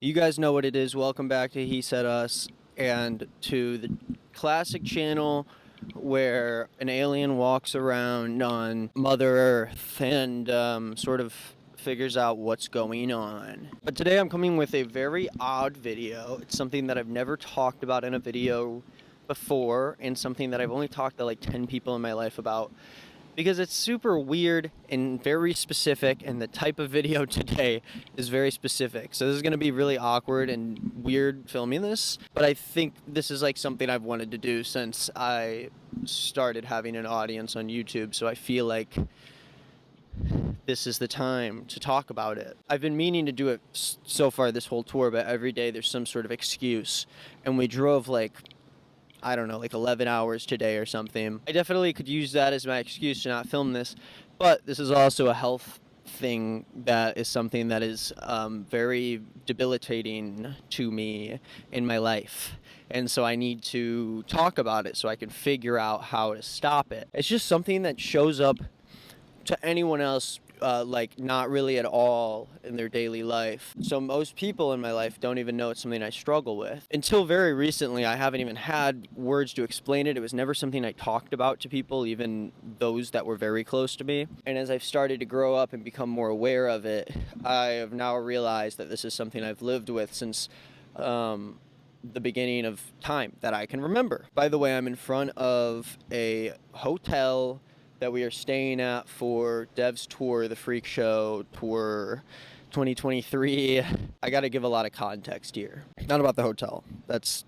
You guys know what it is. Welcome back to He Said Us and to the classic channel where an alien walks around on Mother Earth and sort of figures out what's going on. But today I'm coming with a very odd video. It's something that I've never talked about in a video before and something that I've only talked to like 10 people in my life about, because it's super weird and very specific, and the type of video today is very specific. So this is going to be really awkward and weird filming this, but I think this is like something I've wanted to do since I started having an audience on YouTube, so I feel like this is the time to talk about it. I've been meaning to do it so far this whole tour, but every day there's some sort of excuse, and we drove like, I don't know, like 11 hours today or something. I definitely could use that as my excuse to not film this, but this is also a health thing that is something that is very debilitating to me in my life. And so I need to talk about it so I can figure out how to stop it. It's just something that shows up to anyone else like not really at all in their daily life. So most people in my life don't even know it's something I struggle with. Until very recently, I haven't even had words to explain it. It was never something I talked about to people, even those that were very close to me. And as I've started to grow up and become more aware of it, I have now realized that this is something I've lived with since the beginning of time that I can remember. By the way, I'm in front of a hotel that we are staying at for Dev's tour, the Freak Show Tour 2023. I got to give a lot of context here. Not about the hotel. That's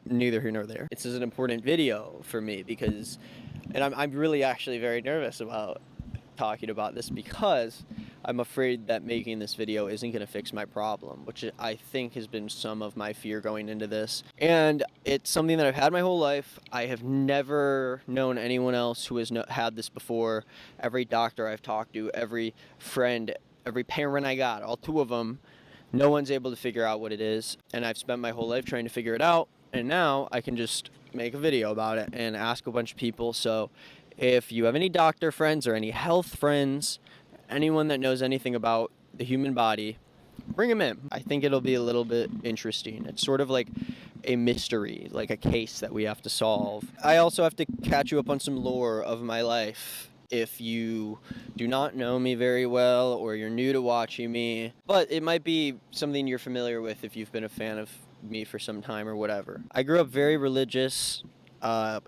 neither here nor there. This is an important video for me because, and I'm really actually very nervous about talking about this because I'm afraid that making this video isn't going to fix my problem, which I think has been some of my fear going into this. And it's something that I've had my whole life. I have never known anyone else who has had this before. Every doctor I've talked to, every friend, every parent I got, all two of them, no one's able to figure out what it is. And I've spent my whole life trying to figure it out. And now I can just make a video about it and ask a bunch of people. So if you have any doctor friends or any health friends, anyone that knows anything about the human body, bring them in. I think it'll be a little bit interesting. It's sort of like a mystery, like a case that we have to solve. I also have to catch you up on some lore of my life if you do not know me very well or you're new to watching me, but it might be something you're familiar with if you've been a fan of me for some time or whatever. I grew up very religious,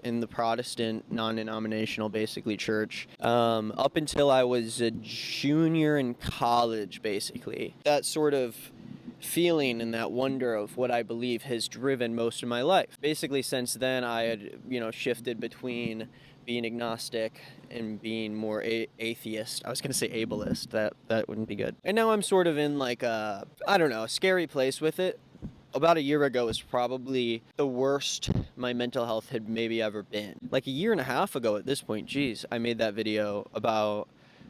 in the Protestant, non-denominational, basically, church, up until I was a junior in college, basically. That sort of feeling and that wonder of what I believe has driven most of my life. Basically, since then, I had, shifted between being agnostic and being more atheist. I was going to say ableist. That wouldn't be good. And now I'm sort of in like a, I don't know, a scary place with it. About a year ago was probably the worst my mental health had maybe ever been. Like a year and a half ago at this point, geez, I made that video about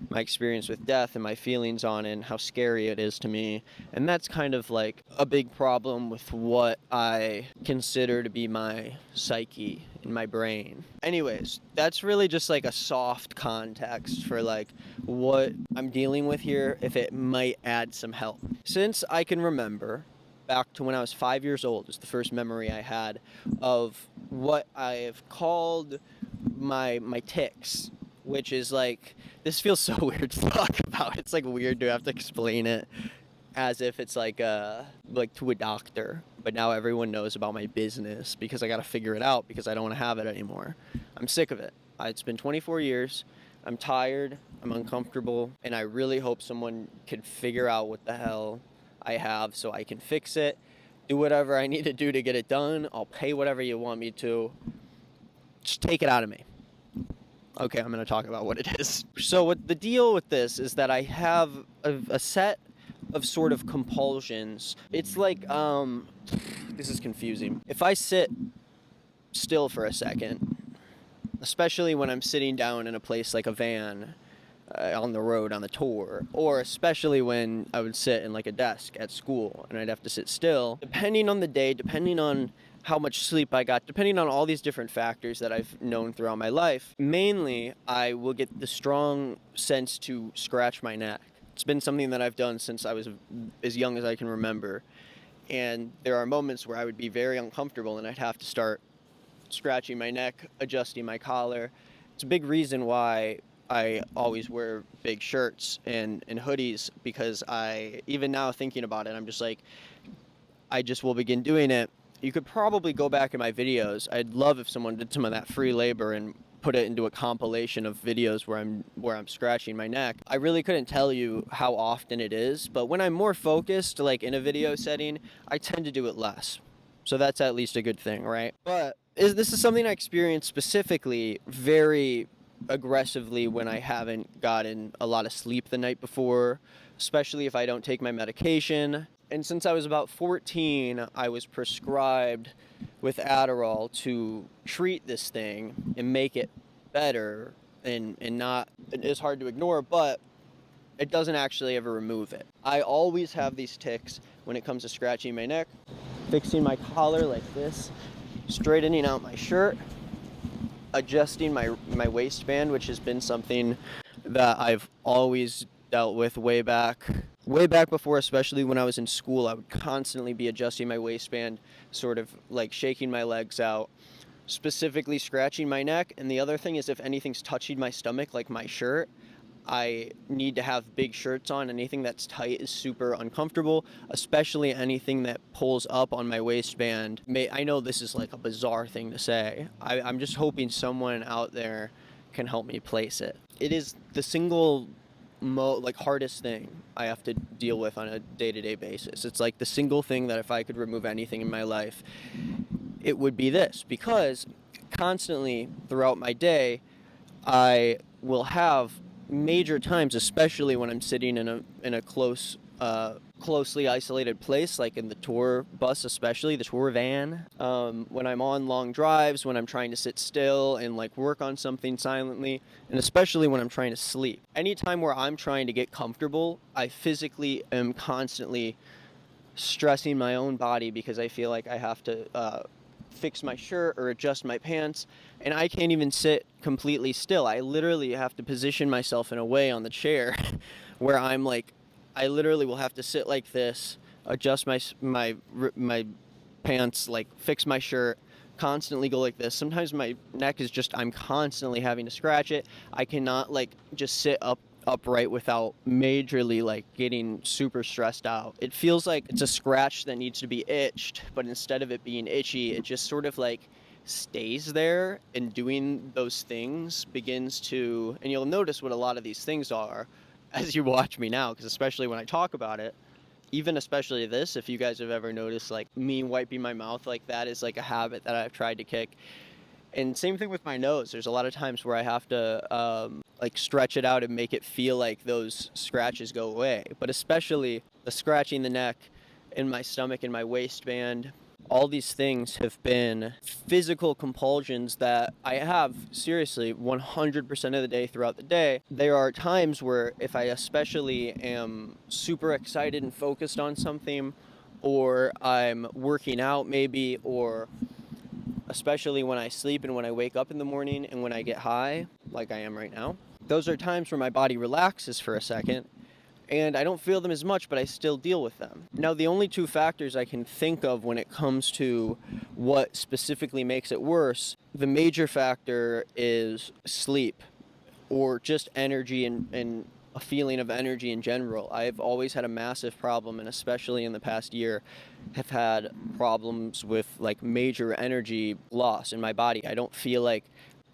my experience with death and my feelings on it and how scary it is to me. And that's kind of like a big problem with what I consider to be my psyche in my brain. Anyways, that's really just like a soft context for like what I'm dealing with here, if it might add some help. Since I can remember, back to when I was 5 years old is the first memory I had of what I've called my tics, which is like, this feels so weird to talk about. It's like weird to have to explain it as if it's like to a doctor, but now everyone knows about my business because I got to figure it out because I don't want to have it anymore. I'm sick of it. It's been 24 years. I'm tired. I'm uncomfortable, and I really hope someone can figure out what the hell I have so I can fix it, do whatever I need to do to get it done. I'll pay whatever you want me to. Just take it out of me. Okay, I'm going to talk about what it is. So what the deal with this is that I have a set of sort of compulsions. It's like, this is confusing. If I sit still for a second, especially when I'm sitting down in a place like a van, on the road, on the tour, or especially when I would sit in like a desk at school and I'd have to sit still, depending on the day, depending on how much sleep I got, depending on all these different factors that I've known throughout my life, mainly I will get the strong sense to scratch my neck. It's been something that I've done since I was as young as I can remember. And there are moments where I would be very uncomfortable and I'd have to start scratching my neck, adjusting my collar. It's a big reason why I always wear big shirts and hoodies, because even now thinking about it, I'm just like, I just will begin doing it. You could probably go back in my videos. I'd love if someone did some of that free labor and put it into a compilation of videos where I'm scratching my neck. I really couldn't tell you how often it is, but when I'm more focused, like in a video setting, I tend to do it less. So that's at least a good thing, right? But this is something I experience specifically very aggressively when I haven't gotten a lot of sleep the night before, especially if I don't take my medication. And since I was about 14, I was prescribed with Adderall to treat this thing and make it better, and not, it is hard to ignore, but it doesn't actually ever remove it. I always have these tics when it comes to scratching my neck, fixing my collar like this, straightening out my shirt, adjusting my waistband, which has been something that I've always dealt with way back before, especially when I was in school. I would constantly be adjusting my waistband, sort of like shaking my legs out, specifically scratching my neck. And the other thing is, if anything's touching my stomach, like my shirt, I need to have big shirts on. Anything that's tight is super uncomfortable, especially anything that pulls up on my waistband. I know this is like a bizarre thing to say. I'm just hoping someone out there can help me place it. It is the single hardest thing I have to deal with on a day-to-day basis. It's like the single thing that if I could remove anything in my life, it would be this, because constantly throughout my day, I will have major times, especially when I'm sitting in a closely isolated place, like in the tour bus, especially the tour van, when I'm on long drives, when I'm trying to sit still and like work on something silently, and especially when I'm trying to sleep. Anytime where I'm trying to get comfortable, I physically am constantly stressing my own body, because I feel like I have to fix my shirt or adjust my pants, and I can't even sit completely still. I literally have to position myself in a way on the chair where I'm like, I literally will have to sit like this, adjust my pants, like fix my shirt, constantly go like this. Sometimes my neck is just, I'm constantly having to scratch it. I cannot like just sit upright without majorly like getting super stressed out. It feels like it's a scratch that needs to be itched, but instead of it being itchy, it just sort of like stays there, and doing those things begins to, and you'll notice what a lot of these things are as you watch me now, because especially when I talk about it, even especially this, if you guys have ever noticed like me wiping my mouth like that is like a habit that I've tried to kick. And same thing with my nose. There's a lot of times where I have to like stretch it out and make it feel like those scratches go away. But especially the scratching the neck, in my stomach, in my waistband, all these things have been physical compulsions that I have seriously 100% of the day throughout the day. There are times where if I especially am super excited and focused on something, or I'm working out maybe, or especially when I sleep and when I wake up in the morning and when I get high, like I am right now, those are times where my body relaxes for a second and I don't feel them as much, but I still deal with them. Now, the only two factors I can think of when it comes to what specifically makes it worse, the major factor is sleep, or just energy and a feeling of energy in general. I've always had a massive problem, and especially in the past year, have had problems with like major energy loss in my body. I don't feel like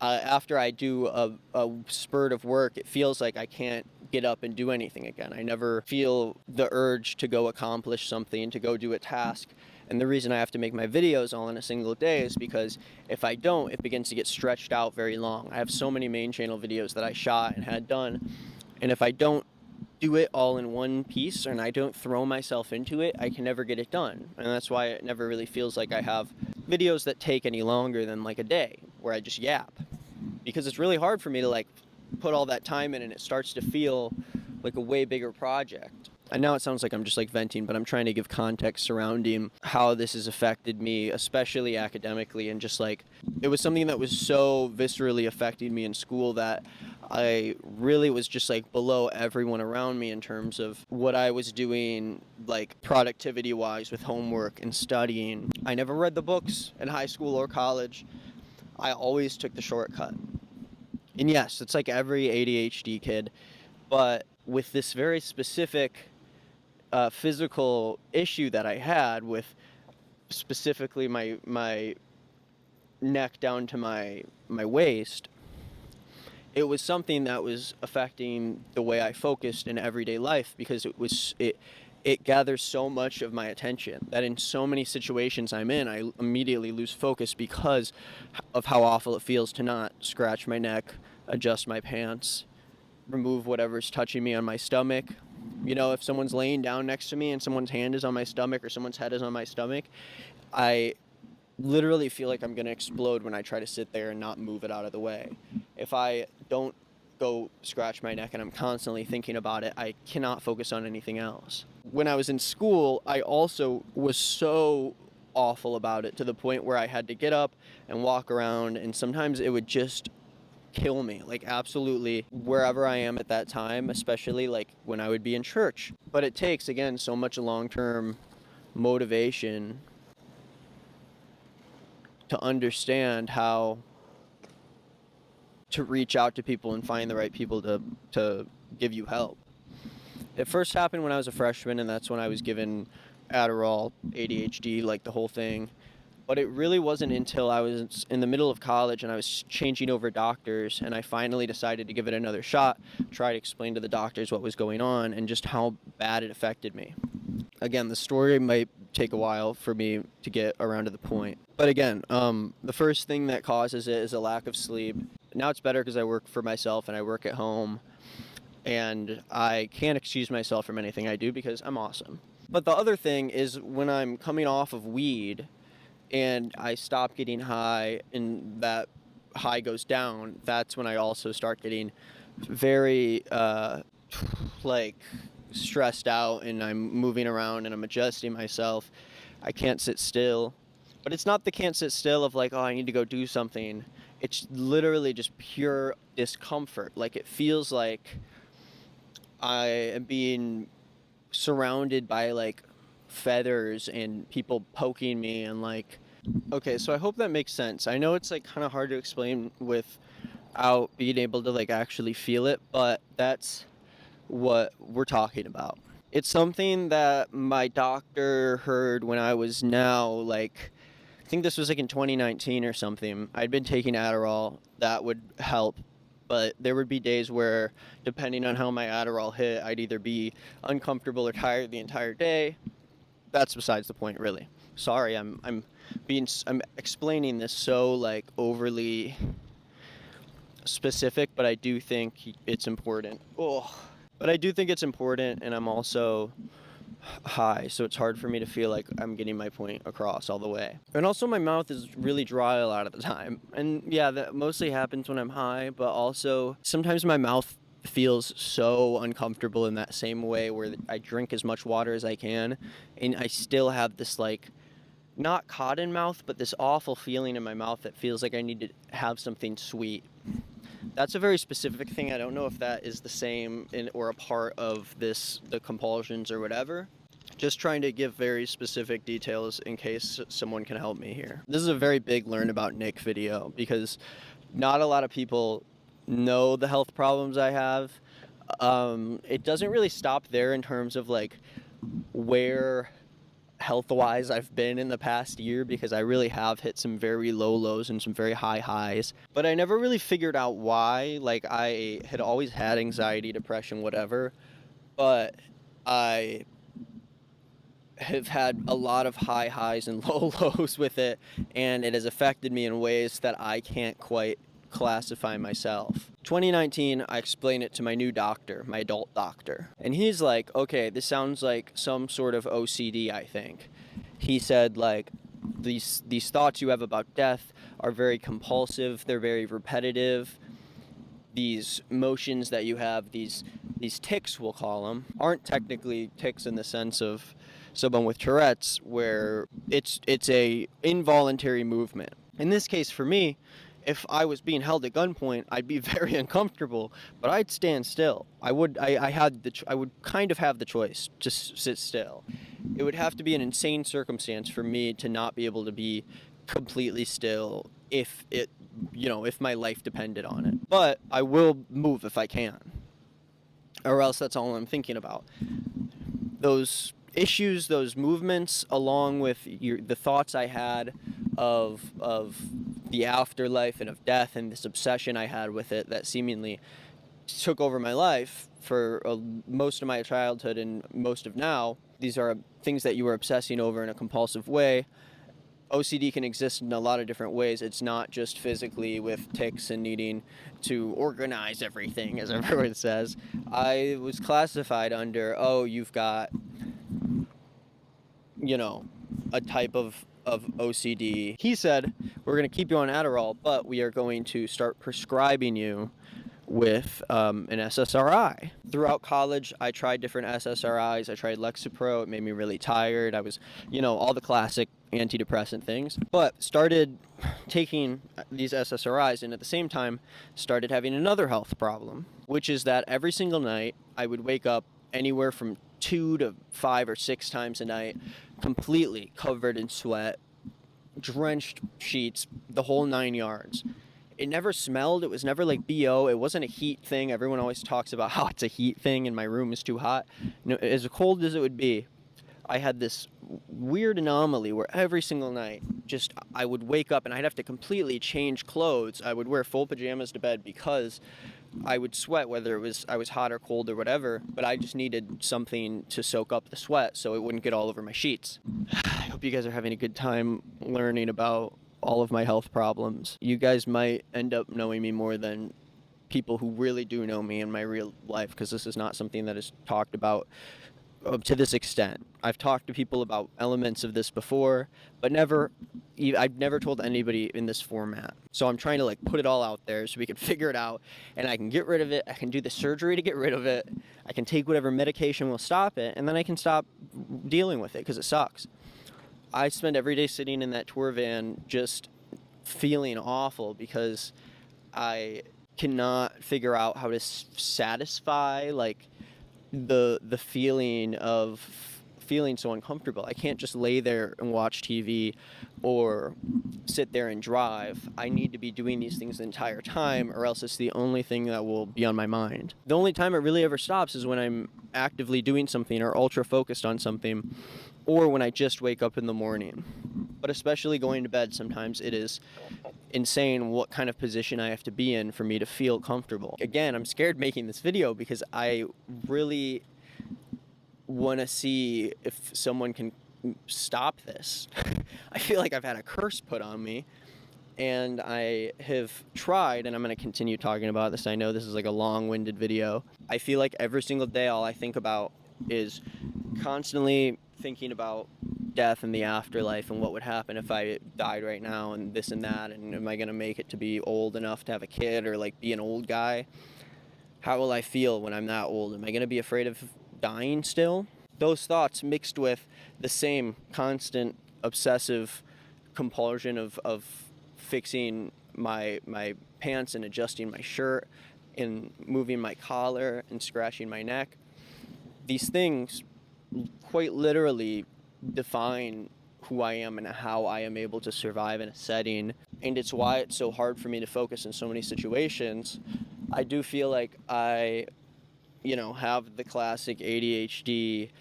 after I do a spurt of work, it feels like I can't get up and do anything again. I never feel the urge to go accomplish something, to go do a task. And the reason I have to make my videos all in a single day is because if I don't, it begins to get stretched out very long. I have so many main channel videos that I shot and had done, and if I don't do it all in one piece and I don't throw myself into it, I can never get it done. And that's why it never really feels like I have videos that take any longer than like a day where I just yap, because it's really hard for me to like put all that time in, and it starts to feel like a way bigger project. And now it sounds like I'm just like venting, but I'm trying to give context surrounding how this has affected me, especially academically, and just like it was something that was so viscerally affecting me in school that I really was just like below everyone around me in terms of what I was doing, like productivity wise with homework and studying. I never read the books in high school or college. I always took the shortcut. And yes, it's like every ADHD kid, but with this very specific physical issue that I had with specifically my neck down to my waist, it was something that was affecting the way I focused in everyday life, because it gathers so much of my attention that in so many situations I'm in, I immediately lose focus because of how awful it feels to not scratch my neck, adjust my pants, remove whatever's touching me on my stomach. You know, if someone's laying down next to me and someone's hand is on my stomach or someone's head is on my stomach, I literally feel like I'm going to explode when I try to sit there and not move it out of the way. If I don't go scratch my neck and I'm constantly thinking about it, I cannot focus on anything else. When I was in school, I also was so awful about it, to the point where I had to get up and walk around, and sometimes it would just kill me, like absolutely wherever I am at that time, especially like when I would be in church. But it takes, again, so much long-term motivation to understand how to reach out to people and find the right people to give you help. It first happened when I was a freshman, and that's when I was given Adderall, ADHD, like the whole thing. But it really wasn't until I was in the middle of college and I was changing over doctors, and I finally decided to give it another shot, try to explain to the doctors what was going on and just how bad it affected me. Again, the story might take a while for me to get around to the point. But again, the first thing that causes it is a lack of sleep. Now it's better because I work for myself and I work at home, and I can't excuse myself from anything I do because I'm awesome. But the other thing is when I'm coming off of weed and I stop getting high and that high goes down, that's when I also start getting very like stressed out, and I'm moving around and I'm adjusting myself. I can't sit still. But it's not the can't sit still of like, oh, I need to go do something. It's literally just pure discomfort. Like it feels like I am being surrounded by like feathers and people poking me and like, okay, so I hope that makes sense. I know it's like kind of hard to explain without being able to like actually feel it, but that's what we're talking about. It's something that my doctor heard when I was now like, I think this was like in 2019 or something. I'd been taking Adderall that would help, but there would be days where, depending on how my Adderall hit, I'd either be uncomfortable or tired the entire day. That's besides the point, really. Sorry, I'm explaining this so like overly specific, but I do think it's important. Oh. But I do think it's important, and I'm also high, so it's hard for me to feel like I'm getting my point across all the way. And also my mouth is really dry a lot of the time. And yeah, that mostly happens when I'm high, but also sometimes my mouth feels so uncomfortable in that same way where I drink as much water as I can, and I still have this like, not cotton mouth, but this awful feeling in my mouth that feels like I need to have something sweet. That's a very specific thing. I don't know if that is the same or a part of the compulsions or whatever. Just trying to give very specific details in case someone can help me here. This is a very big learn about Nick video because not a lot of people know the health problems I have. It doesn't really stop there in terms of like where health-wise I've been in the past year, because I really have hit some very low lows and some very high highs, but I never really figured out why. Like I had always had anxiety, depression, whatever, but I have had a lot of high highs and low lows with it, and it has affected me in ways that I can't quite classify myself. 2019, I explained it to my new doctor, my adult doctor, and he's like, okay, this sounds like some sort of OCD, I think. He said, like, these thoughts you have about death are very compulsive, they're very repetitive. These motions that you have, these these tics, we'll call them, aren't technically tics in the sense of someone with Tourette's, where it's a involuntary movement. In this case, for me, if I was being held at gunpoint, I'd be very uncomfortable, but I'd stand still. I would kind of have the choice to sit still. It would have to be an insane circumstance for me to not be able to be completely still if my life depended on it. But I will move if I can, or else that's all I'm thinking about. Those issues, those movements, along with the thoughts I had of the afterlife and of death, and this obsession I had with it that seemingly took over my life for most of my childhood and most of now. These are things that you are obsessing over in a compulsive way. OCD can exist in a lot of different ways. It's not just physically with tics and needing to organize everything, as everyone says. I was classified under, you've got, a type of OCD. He said, we're going to keep you on Adderall, but we are going to start prescribing you with an SSRI. Throughout college, I tried different SSRIs. I tried Lexapro. It made me really tired. I was, all the classic antidepressant things, but started taking these SSRIs, and at the same time started having another health problem, which is that every single night I would wake up anywhere from 2 to 5 or 6 times a night, completely covered in sweat, drenched sheets, the whole 9 yards. It never smelled. It was never like BO. It wasn't a heat thing. Everyone always talks about how it's a heat thing and my room is too hot. As cold as it would be, I had this weird anomaly where every single night, I would wake up and I'd have to completely change clothes. I would wear full pajamas to bed because I would sweat, whether I was hot or cold or whatever, but I just needed something to soak up the sweat so it wouldn't get all over my sheets. I hope you guys are having a good time learning about all of my health problems. You guys might end up knowing me more than people who really do know me in my real life, because this is not something that is talked about to this extent. I've talked to people about elements of this before, but I've never told anybody in this format. So I'm trying to put it all out there so we can figure it out, and I can get rid of it. I can do the surgery to get rid of it. I can take whatever medication will stop it, and then I can stop dealing with it because it sucks. I spend every day sitting in that tour van just feeling awful because I cannot figure out how to satisfy the feeling of feeling so uncomfortable. I can't just lay there and watch TV or sit there and drive. I need to be doing these things the entire time, or else it's the only thing that will be on my mind. The only time it really ever stops is when I'm actively doing something or ultra focused on something, or when I just wake up in the morning. But especially going to bed, sometimes it is insane what kind of position I have to be in for me to feel comfortable. Again, I'm scared making this video because I really want to see if someone can stop this. I feel like I've had a curse put on me, and I have tried, and I'm going to continue talking about this. I know this is a long-winded video. I feel like every single day all I think about is constantly thinking about death and the afterlife and what would happen if I died right now and this and that, and am I going to make it to be old enough to have a kid or be an old guy? How will I feel when I'm that old? Am I going to be afraid of dying still? Those thoughts mixed with the same constant obsessive compulsion of fixing my pants and adjusting my shirt and moving my collar and scratching my neck. These things quite literally define who I am and how I am able to survive in a setting, and it's why it's so hard for me to focus in so many situations. I do feel like I, have the classic ADHD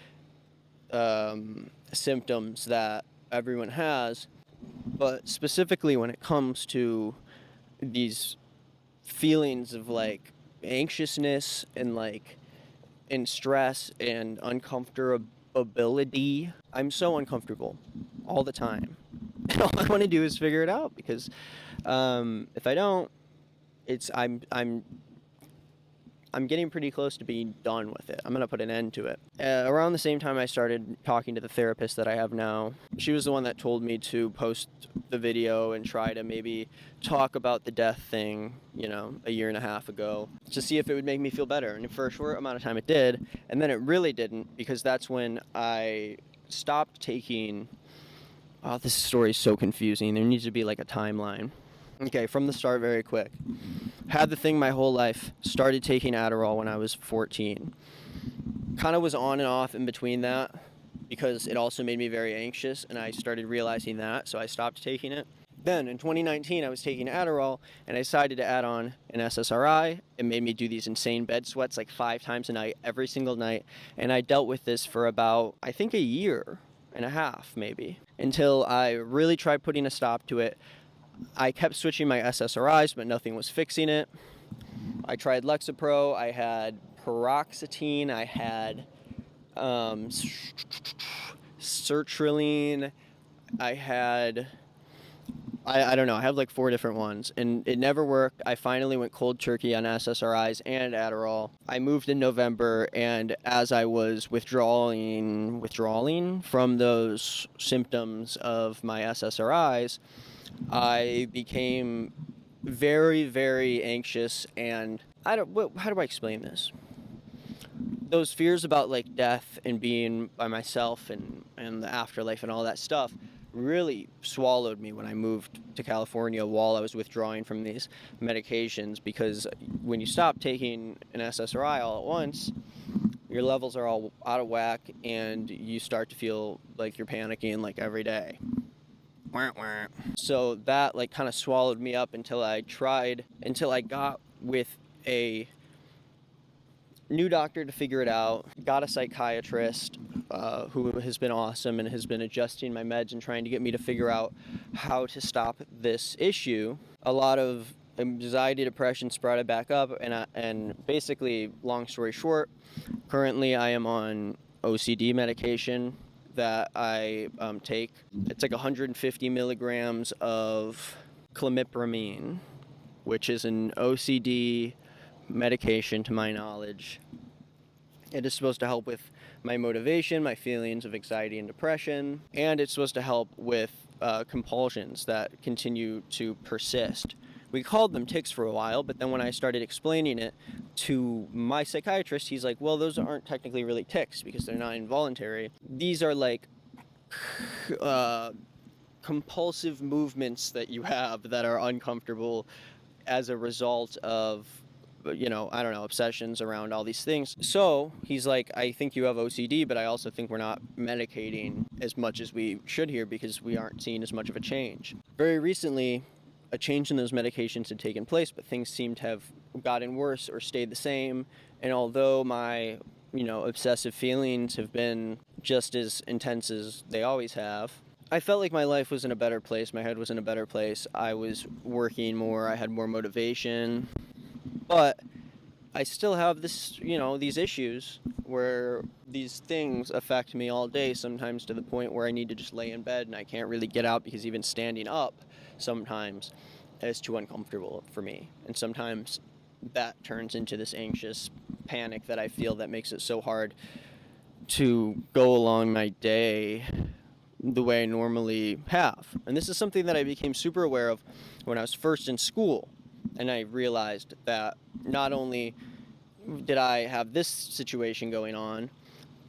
symptoms that everyone has, but specifically when it comes to these feelings of anxiousness and stress and uncomfortability, I'm so uncomfortable all the time. And all I want to do is figure it out, because if I don't, I'm I'm getting pretty close to being done with it. I'm going to put an end to it. Around the same time I started talking to the therapist that I have now, she was the one that told me to post the video and try to maybe talk about the death thing, you know, a year and a half ago, to see if it would make me feel better. And for a short amount of time it did, and then it really didn't, because that's when I stopped taking... Oh, this story is so confusing. There needs to be like a timeline. Okay, from the start, very quick. Had the thing my whole life. Started taking Adderall when I was 14. Kind of was on and off in between that, because it also made me very anxious, and I started realizing that, so I stopped taking it. Then, in 2019, I was taking Adderall, and I decided to add on an SSRI. It made me do these insane bed sweats like 5 times a night, every single night, and I dealt with this for about, I think, a year and a half, maybe, until I really tried putting a stop to it. I kept switching my SSRIs, but nothing was fixing it. I tried Lexapro, I had paroxetine, I had sertraline, I don't know, I have like 4 different ones, and it never worked. I finally went cold turkey on SSRIs and Adderall. I moved in November, and as I was withdrawing from those symptoms of my SSRIs, I became very, very anxious, and how do I explain this? Those fears about like death and being by myself and the afterlife and all that stuff really swallowed me when I moved to California while I was withdrawing from these medications, because when you stop taking an SSRI all at once, your levels are all out of whack, and you start to feel like you're panicking like every day. So that like kind of swallowed me up until I got with a new doctor to figure it out, got a psychiatrist who has been awesome and has been adjusting my meds and trying to get me to figure out how to stop this issue. A lot of anxiety, depression sprouted back up, and basically, long story short, currently I am on OCD medication that I take. It's like 150 milligrams of clomipramine, which is an OCD medication to my knowledge. It is supposed to help with my motivation, my feelings of anxiety and depression, and it's supposed to help with compulsions that continue to persist. We called them tics for a while, but then when I started explaining it to my psychiatrist, he's like, well, those aren't technically really tics because they're not involuntary. These are like compulsive movements that you have that are uncomfortable as a result of, you know, I don't know, obsessions around all these things. So he's like, I think you have OCD, but I also think we're not medicating as much as we should here because we aren't seeing as much of a change. Very recently, a change in those medications had taken place, but things seemed to have gotten worse or stayed the same. And although my, you know, obsessive feelings have been just as intense as they always have, I felt like my life was in a better place. My head was in a better place. I was working more. I had more motivation. But I still have this, you know, these issues where these things affect me all day, sometimes to the point where I need to just lay in bed and I can't really get out because even standing up sometimes is too uncomfortable for me. And sometimes that turns into this anxious panic that I feel that makes it so hard to go along my day the way I normally have. And this is something that I became super aware of when I was first in school. And I realized that not only did I have this situation going on,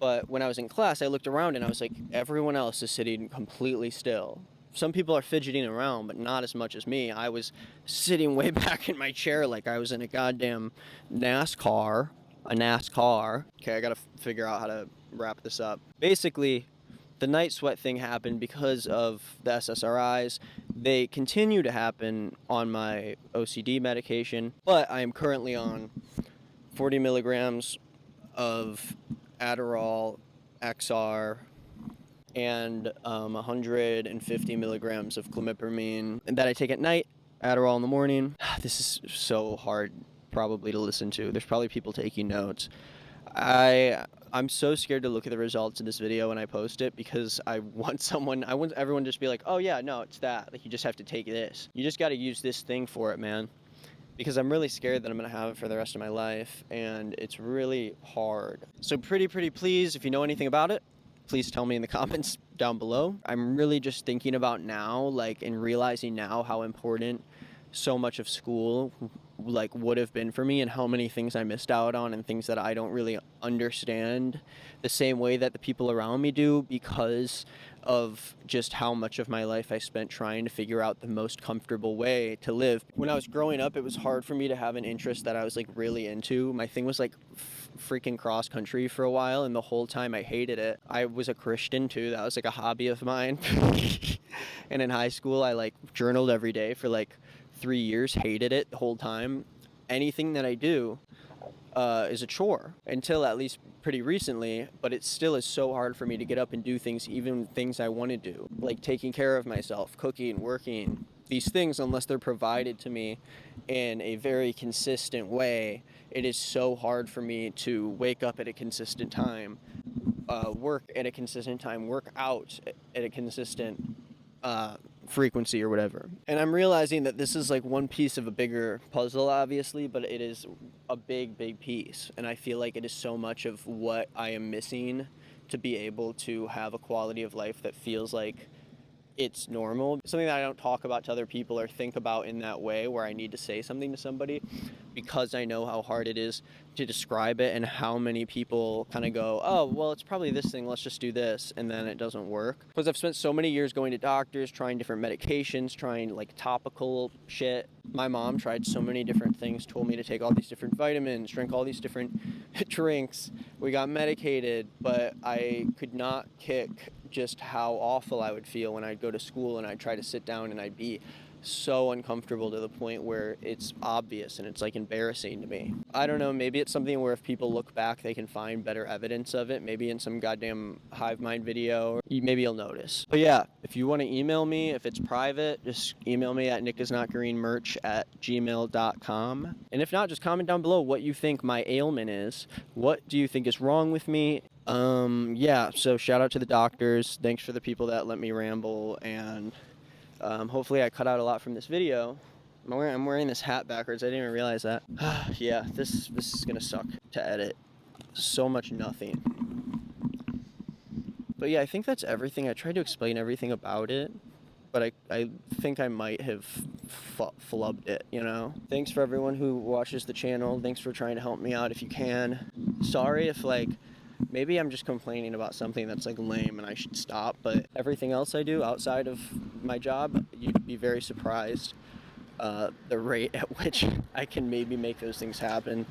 but when I was in class, I looked around and I was like, everyone else is sitting completely still. Some people are fidgeting around, but not as much as me. I was sitting way back in my chair like I was in a goddamn NASCAR. Okay, I gotta figure out how to wrap this up. Basically, the night sweat thing happened because of the SSRIs. They continue to happen on my OCD medication, but I am currently on 40 milligrams of Adderall XR and 150 milligrams of clomipramine that I take at night, Adderall in the morning. This is so hard probably to listen to. There's probably people taking notes. I'm so scared to look at the results of this video when I post it because I want everyone to just be like, oh yeah, no, it's that. Like, you just have to take this. You just got to use this thing for it, man. because I'm really scared that I'm going to have it for the rest of my life, and it's really hard. So pretty please, if you know anything about it, please tell me in the comments down below. I'm really just thinking about now, like, and realizing now how important so much of school like would have been for me, and how many things I missed out on, and things that I don't really understand the same way that the people around me do, because of just how much of my life I spent trying to figure out the most comfortable way to live. When I was growing up, it was hard for me to have an interest that I was like really into. My thing was like freaking cross country for a while, and the whole time I hated it. I was a Christian too. That was like a hobby of mine. And in high school, I like journaled every day for like 3 years, hated it the whole time. Anything that I do is a chore, until at least pretty recently, but it still is so hard for me to get up and do things, even things I want to do, like taking care of myself, cooking, working, these things, unless they're provided to me in a very consistent way. It is so hard for me to wake up at a consistent time, work at a consistent time, work out at a consistent frequency or whatever. And I'm realizing that this is like one piece of a bigger puzzle, obviously, but it is a big piece. And I feel like it is so much of what I am missing to be able to have a quality of life that feels like it's normal. Something that I don't talk about to other people or think about in that way, where I need to say something to somebody, because I know how hard it is to describe it, and how many people kind of go, oh, well, it's probably this thing, let's just do this, and then it doesn't work. Because I've spent so many years going to doctors, trying different medications, trying like topical shit. My mom tried so many different things, told me to take all these different vitamins, drink all these different drinks. We got medicated, but I could not kick just how awful I would feel when I'd go to school and I'd try to sit down, and I'd be so uncomfortable to the point where it's obvious and it's like embarrassing to me. I don't know, maybe it's something where if people look back, they can find better evidence of it, maybe in some goddamn hive mind video, or maybe you'll notice. But yeah, if you want to email me, if it's private, just email me at nickisnotgreenmerch@gmail.com. And if not, just comment down below what you think my ailment is. What do you think is wrong with me? Yeah, so shout out to the doctors. Thanks for the people that let me ramble, and hopefully I cut out a lot from this video. I'm wearing this hat backwards. I didn't even realize that. Yeah, this is gonna suck to edit. So much nothing. But yeah, I think that's everything. I tried to explain everything about it, but I think I might have flubbed it, you know? Thanks for everyone who watches the channel. Thanks for trying to help me out if you can. Sorry if like, maybe I'm just complaining about something that's like lame and I should stop, but everything else I do outside of my job, you'd be very surprised the rate at which I can maybe make those things happen.